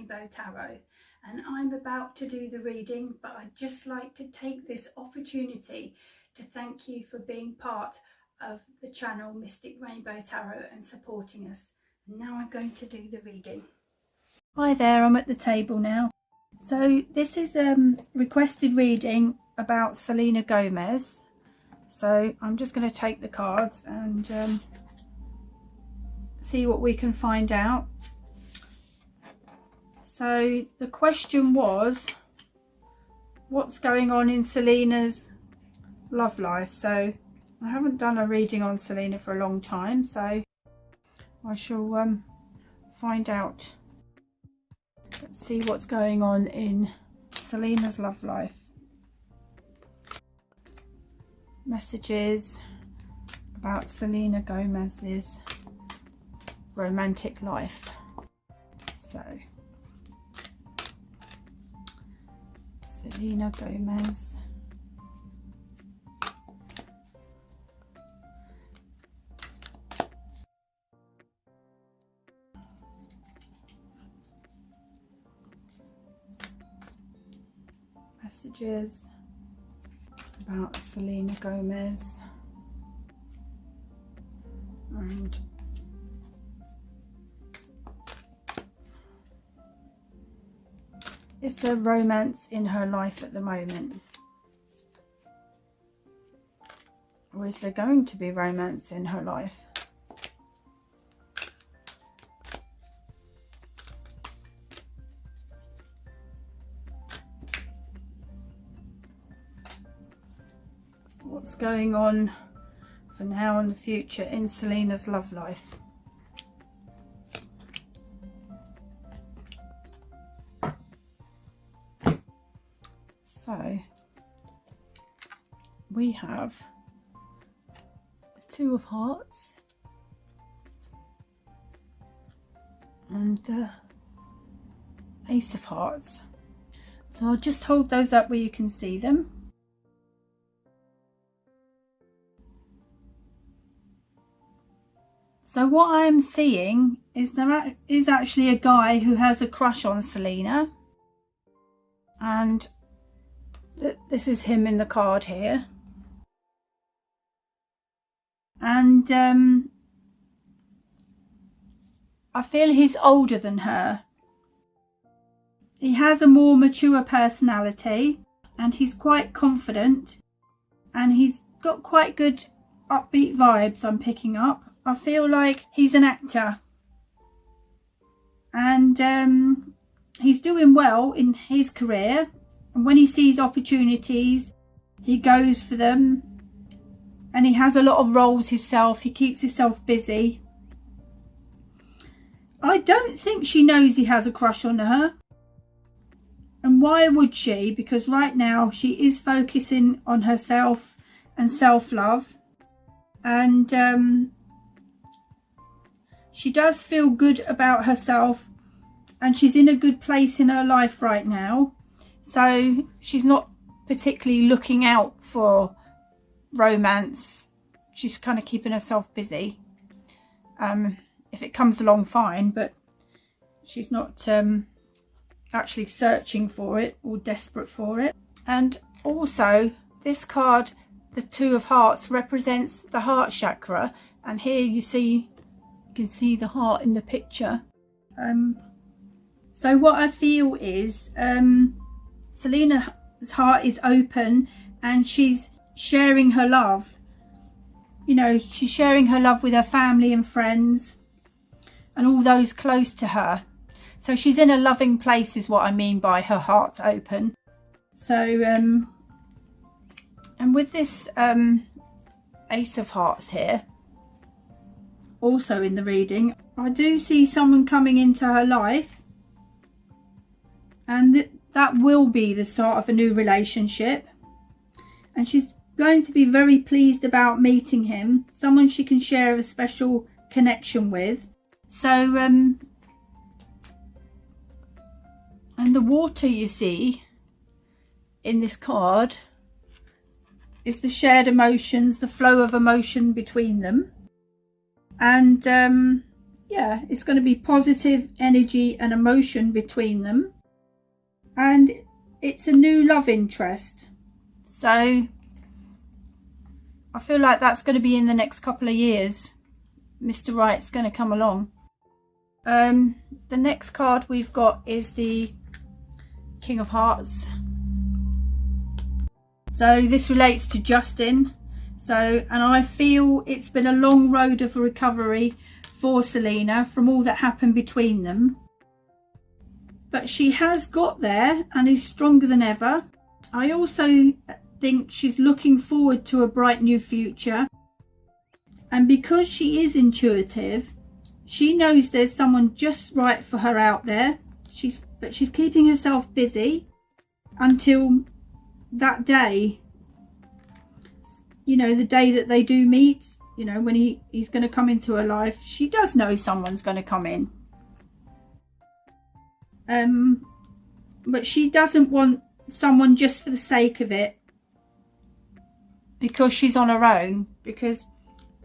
Rainbow Tarot, and I'm about to do the reading, but I'd just like to take this opportunity to thank you for being part of the channel Mystic Rainbow Tarot and supporting us. And now I'm going to do the reading. Hi there, I'm at the table now. So this is a requested reading about Selena Gomez. So I'm just going to take the cards and see what we can find out. So the question was, what's going on in Selena's love life? So I haven't done a reading on Selena for a long time, so I shall find out. Let's see what's going on in Selena's love life. Messages about Selena Gomez's romantic life. So Selena Gomez. Messages about Selena Gomez and is there romance in her life at the moment, or is there going to be romance in her life? What's going on for now and the future in Selena's love life? So we have the Two of Hearts and the Ace of Hearts. So I'll just hold those up where you can see them. So what I'm seeing is there is actually a guy who has a crush on Selena, and this is him in the card here, and I feel he's older than her. He has a more mature personality and he's quite confident, and he's got quite good upbeat vibes I'm picking up. I feel like he's an actor, and he's doing well in his career, and when he sees opportunities he goes for them, and he has a lot of roles himself. He keeps himself busy. I don't think she knows he has a crush on her, and why would she? Because right now she is focusing on herself and self-love, and she does feel good about herself, and she's in a good place in her life right now. So she's not particularly looking out for romance. She's kind of keeping herself busy. If it comes along, fine, but she's not actually searching for it or desperate for it. And also this card, the Two of Hearts, represents the heart chakra, and here you can see the heart in the picture. So what I feel is Selena's heart is open, and she's sharing her love. You know, she's sharing her love with her family and friends and all those close to her. So she's in a loving place is what I mean by her heart's open. So and with this Ace of Hearts here, also in the reading, I do see someone coming into her life, and that will be the start of a new relationship, and she's going to be very pleased about meeting him, someone she can share a special connection with. So and the water you see in this card is the shared emotions, the flow of emotion between them. And yeah, it's going to be positive energy and emotion between them, and it's a new love interest. So I feel like that's going to be in the next couple of years. Mr. Right's going to come along. The next card we've got is the King of Hearts. So this relates to Justin. And I feel it's been a long road of recovery for Selena from all that happened between them. But she has got there and is stronger than ever. I also think she's looking forward to a bright new future. And because she is intuitive, she knows there's someone just right for her out there. But she's keeping herself busy until that day. You know, the day that they do meet, you know, when he's going to come into her life. She does know someone's going to come in. But she doesn't want someone just for the sake of it, because she's on her own, because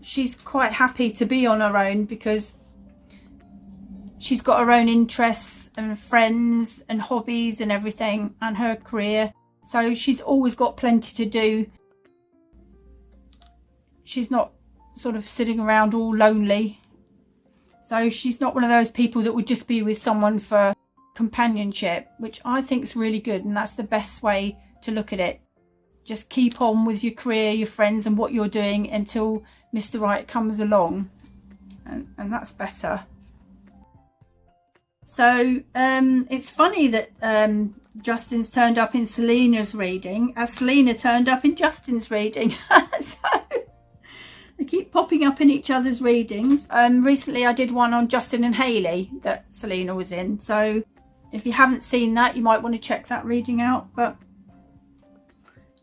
she's quite happy to be on her own, because she's got her own interests and friends and hobbies and everything, and her career. So she's always got plenty to do. She's not sort of sitting around all lonely. So she's not one of those people that would just be with someone for companionship, which I think is really good, and that's the best way to look at it. Just keep on with your career, your friends, and what you're doing until Mr. Right comes along, and that's better. So it's funny that Justin's turned up in Selena's reading as Selena turned up in Justin's reading. So they keep popping up in each other's readings. Recently I did one on Justin and Hayley that Selena was in, so if you haven't seen that, you might want to check that reading out. But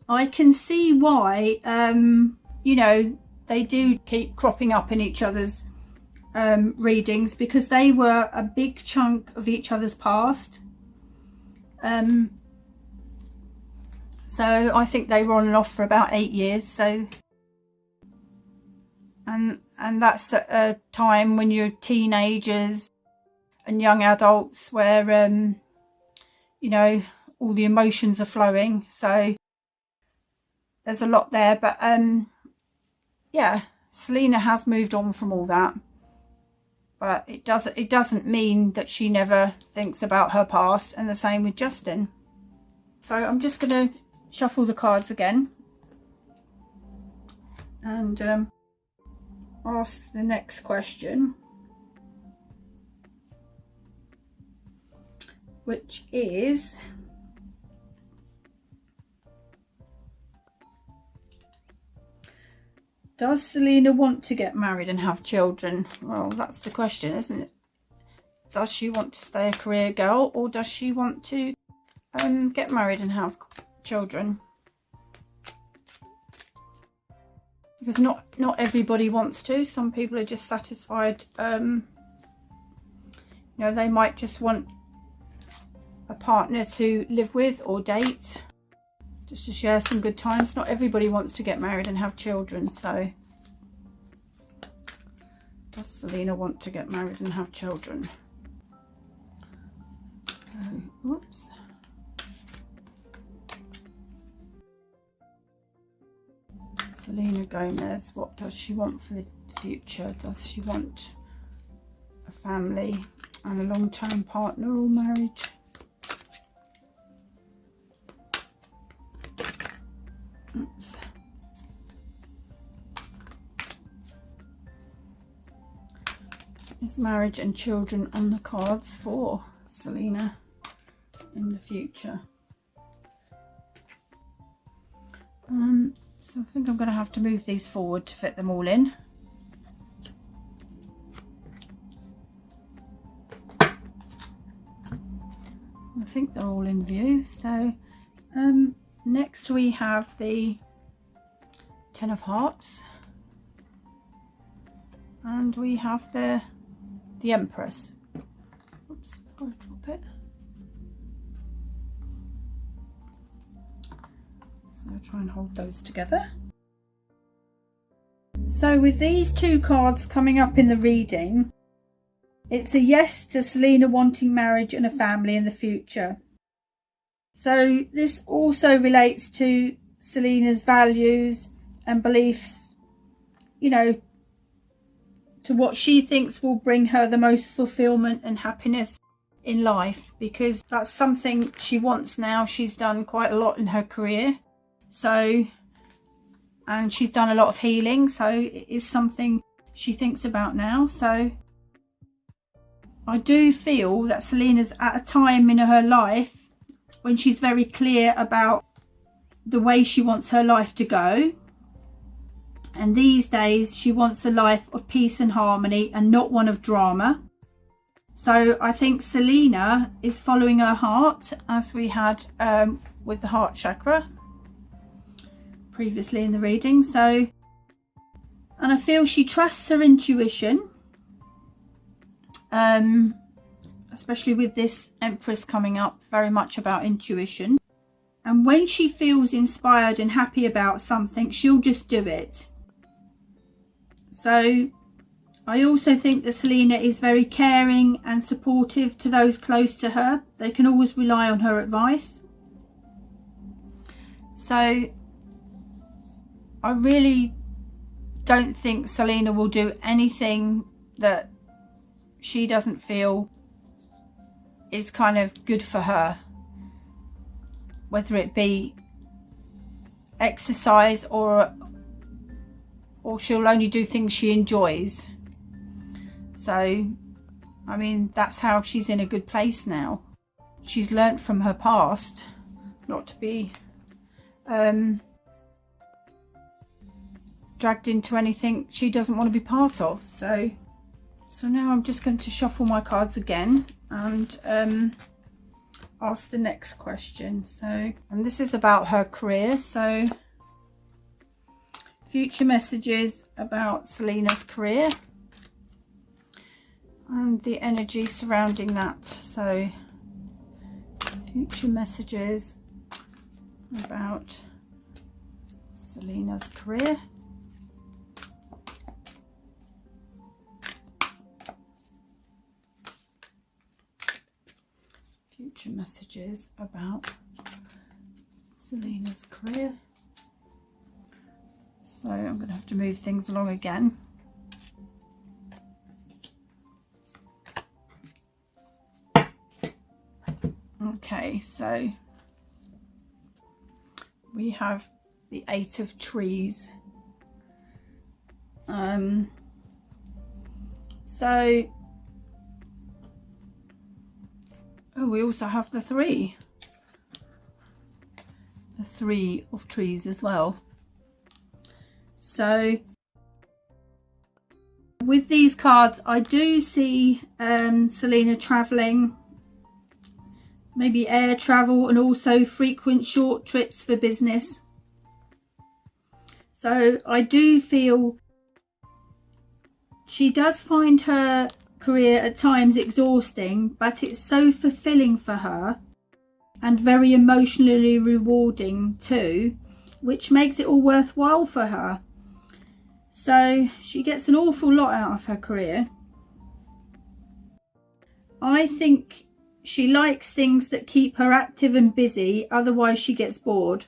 I can see why, you know, they do keep cropping up in each other's readings, because they were a big chunk of each other's past. So I think they were on and off for about 8 years. So, and that's a time when you're teenagers and young adults where, you know, all the emotions are flowing. So there's a lot there, but yeah, Selena has moved on from all that, but it doesn't mean that she never thinks about her past, and the same with Justin. So I'm just going to shuffle the cards again and ask the next question, which is, does Selena want to get married and have children? Well, that's the question, isn't it? Does she want to stay a career girl, or does she want to get married and have children? Because not everybody wants to. Some people are just satisfied. You know, they might just want a partner to live with or date, just to share some good times. Not everybody wants to get married and have children. So does Selena want to get married and have children? So, oops. Selena Gomez, what does she want for the future? Does she want a family and a long-term partner or marriage? Oops. Is marriage and children on the cards for Selena in the future? So I think I'm going to have to move these forward to fit them all in. I think they're all in view. So next we have the Ten of Hearts, and we have the Empress. Oops, I'll drop it. So I'll try and hold those together. So with these two cards coming up in the reading, It's a yes to Selena wanting marriage and a family in the future. So this also relates to Selena's values and beliefs, you know, to what she thinks will bring her the most fulfillment and happiness in life, because that's something she wants now. She's done quite a lot in her career, and she's done a lot of healing, so it is something she thinks about now. So I do feel that Selena's at a time in her life when she's very clear about the way she wants her life to go. And these days she wants a life of peace and harmony and not one of drama. So I think Selena is following her heart, as we had with the heart chakra previously in the reading. So, and I feel she trusts her intuition, especially with this Empress coming up, very much about intuition. And when she feels inspired and happy about something, she'll just do it. So I also think that Selena is very caring and supportive to those close to her. They can always rely on her advice. So I really don't think Selena will do anything that she doesn't feel is kind of good for her, whether it be exercise or she'll only do things she enjoys. So I mean, that's how she's in a good place now. She's learnt from her past not to be dragged into anything she doesn't want to be part of. So now I'm just going to shuffle my cards again and ask the next question. So, and this is about her career. So future messages about Selena's career and the energy surrounding that. So future messages about Selena's career. Future messages about Selena's career. So I'm going to have to move things along again. Okay, so we have the 8 of Trees. We also have the 3 of Trees as well. So with these cards, I do see Selena traveling, maybe air travel, and also frequent short trips for business. So I do feel she does find her career at times exhausting, but it's so fulfilling for her and very emotionally rewarding too, which makes it all worthwhile for her. So she gets an awful lot out of her career. I think she likes things that keep her active and busy, otherwise she gets bored.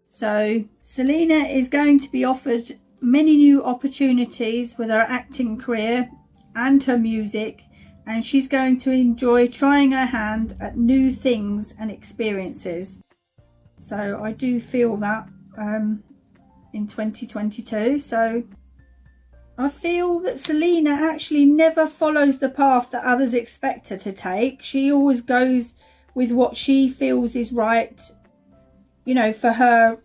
So Selena is going to be offered many new opportunities with her acting career and her music, and she's going to enjoy trying her hand at new things and experiences. So I do feel that in 2022. So I feel that Selena actually never follows the path that others expect her to take. She always goes with what she feels is right, you know, for her,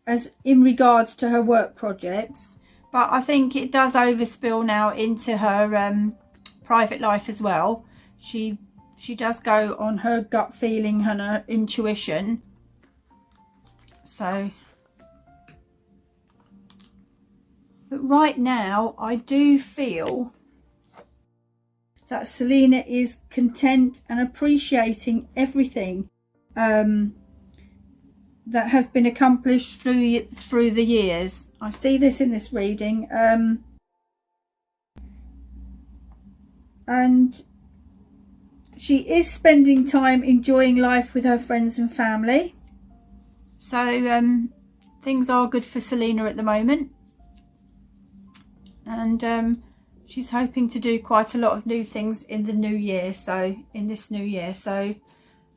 as in regards to her work projects. But I think it does overspill now into her private life as well. She does go on her gut feeling and her intuition. So, but right now I do feel that Selena is content and appreciating everything that has been accomplished through the years. I see this in this reading. and she is spending time enjoying life with her friends and family. So things are good for Selena at the moment, and she's hoping to do quite a lot of new things in the new year. So in this new year, so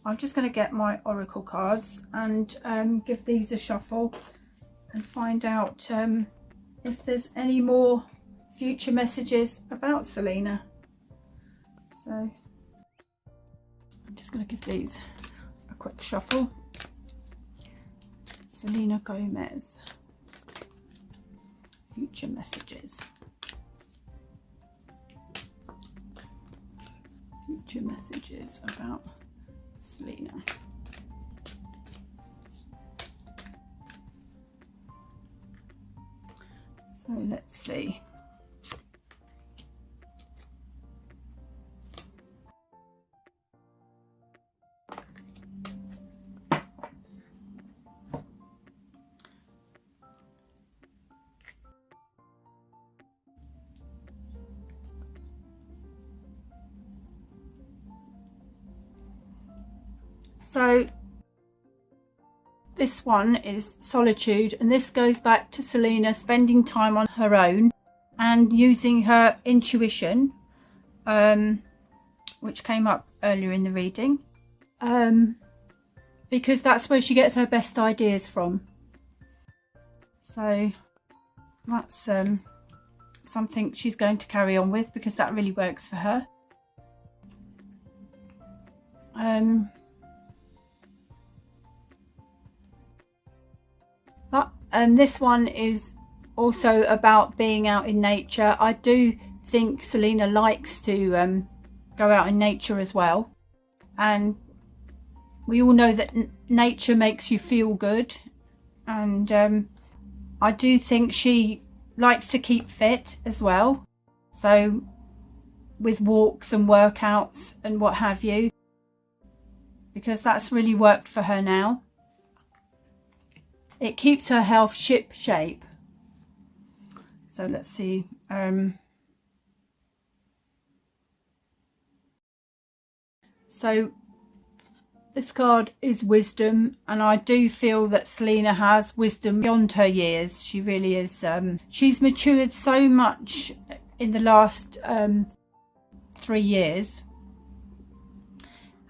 I'm just going to get my oracle cards and give these a shuffle and find out if there's any more future messages about Selena. So I'm just going to give these a quick shuffle. Selena Gomez, future messages. Future messages about Selena. So let's see. So this one is solitude, and this goes back to Selena spending time on her own and using her intuition, which came up earlier in the reading, because that's where she gets her best ideas from. So that's something she's going to carry on with, because that really works for her. And this one is also about being out in nature. I do think Selena likes to go out in nature as well, and we all know that nature makes you feel good, and I do think she likes to keep fit as well, so with walks and workouts and what have you, because that's really worked for her now. It keeps her health ship shape. So let's see. So this card is wisdom, and I do feel that Selena has wisdom beyond her years. She really is. She's matured so much in the last 3 years,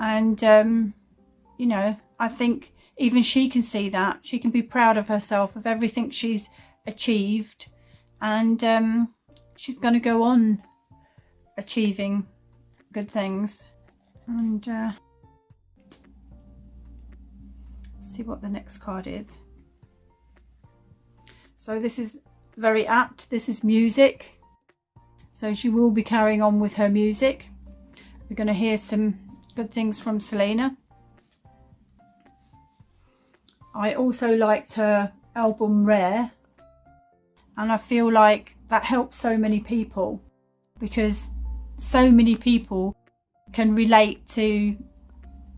and you know, I think even she can see that. She can be proud of herself, of everything she's achieved, and she's going to go on achieving good things. And see what the next card is. So this is very apt. This is music. So she will be carrying on with her music. We're going to hear some good things from Selena. I also liked her album Rare, and I feel like that helps so many people, because so many people can relate to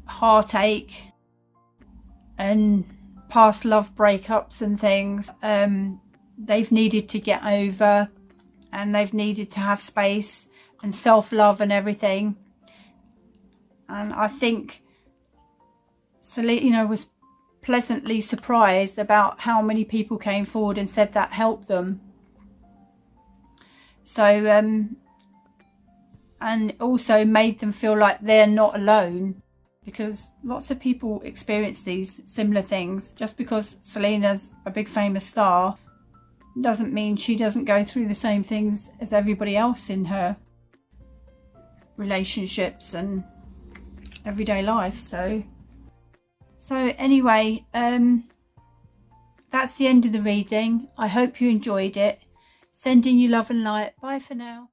heartache and past love breakups and things they've needed to get over, and they've needed to have space and self-love and everything. And I think Selena was pleasantly surprised about how many people came forward and said that helped them. So and also made them feel like they're not alone, because lots of people experience these similar things. Just because Selena's a big famous star doesn't mean she doesn't go through the same things as everybody else in her relationships and everyday life. So anyway, that's the end of the reading. I hope you enjoyed it. Sending you love and light. Bye for now.